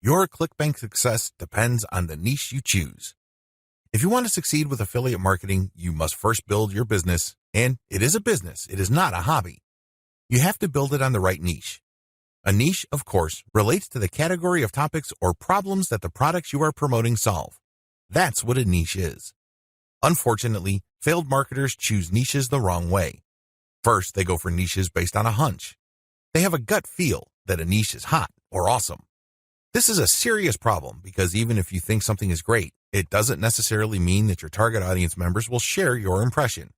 Your ClickBank success depends on the niche you choose. If you want to succeed with affiliate marketing, you must first build your business, and it is a business, it is not a hobby. You have to build it on the right niche. A niche, of course, relates to the category of topics or problems that the products you are promoting solve. That's what a niche is. Unfortunately, failed marketers choose niches the wrong way. First, they go for niches based on a hunch. They have a gut feel that a niche is hot or awesome. This is a serious problem because even if you think something is great, it doesn't necessarily mean that your target audience members will share your impression.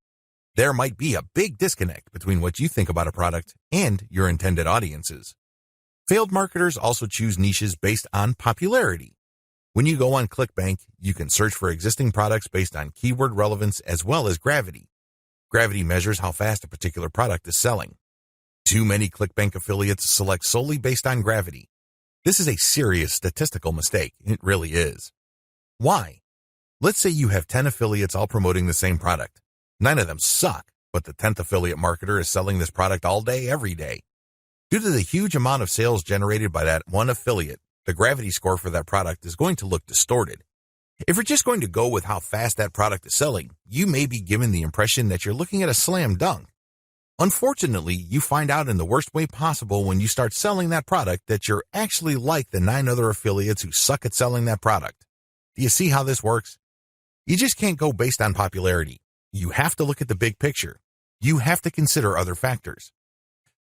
There might be a big disconnect between what you think about a product and your intended audiences. Failed marketers also choose niches based on popularity. When you go on ClickBank, you can search for existing products based on keyword relevance as well as gravity. Gravity measures how fast a particular product is selling. Too many ClickBank affiliates select solely based on gravity. This is a serious statistical mistake. It really is. Why? Let's say you have 10 affiliates all promoting the same product. 9 of them suck, but the 10th affiliate marketer is selling this product all day, every day. Due to the huge amount of sales generated by that one affiliate, the gravity score for that product is going to look distorted. If you're just going to go with how fast that product is selling, you may be given the impression that you're looking at a slam dunk. Unfortunately, you find out in the worst way possible when you start selling that product that you're actually like the 9 other affiliates who suck at selling that product. Do you see how this works? You just can't go based on popularity. You have to look at the big picture. You have to consider other factors.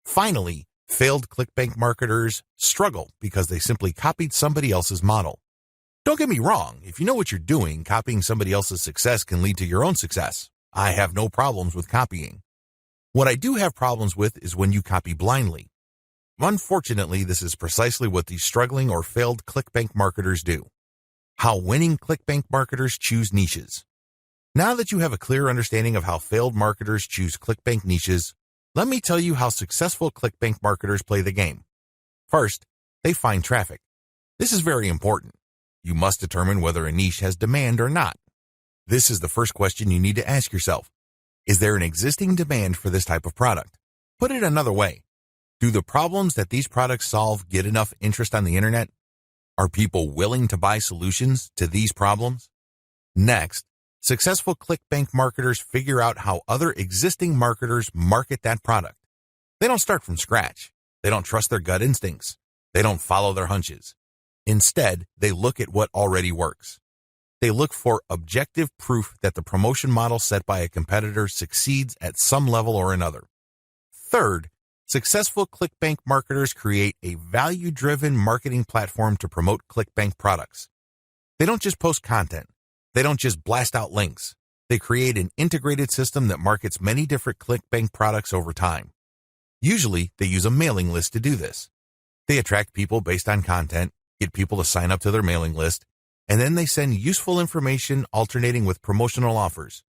Finally, failed ClickBank marketers struggle because they simply copied somebody else's model. Don't get me wrong, if you know what you're doing, copying somebody else's success can lead to your own success. I have no problems with copying. What I do have problems with is when you copy blindly. Unfortunately, this is precisely what these struggling or failed ClickBank marketers do. How winning ClickBank marketers choose niches. Now that you have a clear understanding of how failed marketers choose ClickBank niches, let me tell you how successful ClickBank marketers play the game. First, they find traffic. This is very important. You must determine whether a niche has demand or not. This is the first question you need to ask yourself. Is there an existing demand for this type of product? Put it another way. Do the problems that these products solve get enough interest on the internet? Are people willing to buy solutions to these problems? Next, successful ClickBank marketers figure out how other existing marketers market that product. They don't start from scratch. They don't trust their gut instincts. They don't follow their hunches. Instead, they look at what already works. They look for objective proof that the promotion model set by a competitor succeeds at some level or another. Third, successful ClickBank marketers create a value-driven marketing platform to promote ClickBank products. They don't just post content. They don't just blast out links. They create an integrated system that markets many different ClickBank products over time. Usually, they use a mailing list to do this. They attract people based on content, get people to sign up to their mailing list, and then they send useful information alternating with promotional offers.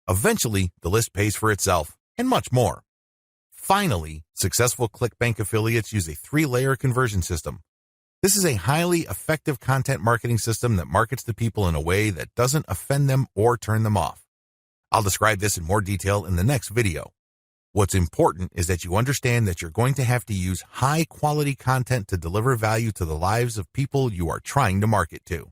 Eventually, the list pays for itself, and much more. Finally, successful ClickBank affiliates use a 3-layer conversion system. This is a highly effective content marketing system that markets to people in a way that doesn't offend them or turn them off. I'll describe this in more detail in the next video. What's important is that you understand that you're going to have to use high-quality content to deliver value to the lives of people you are trying to market to.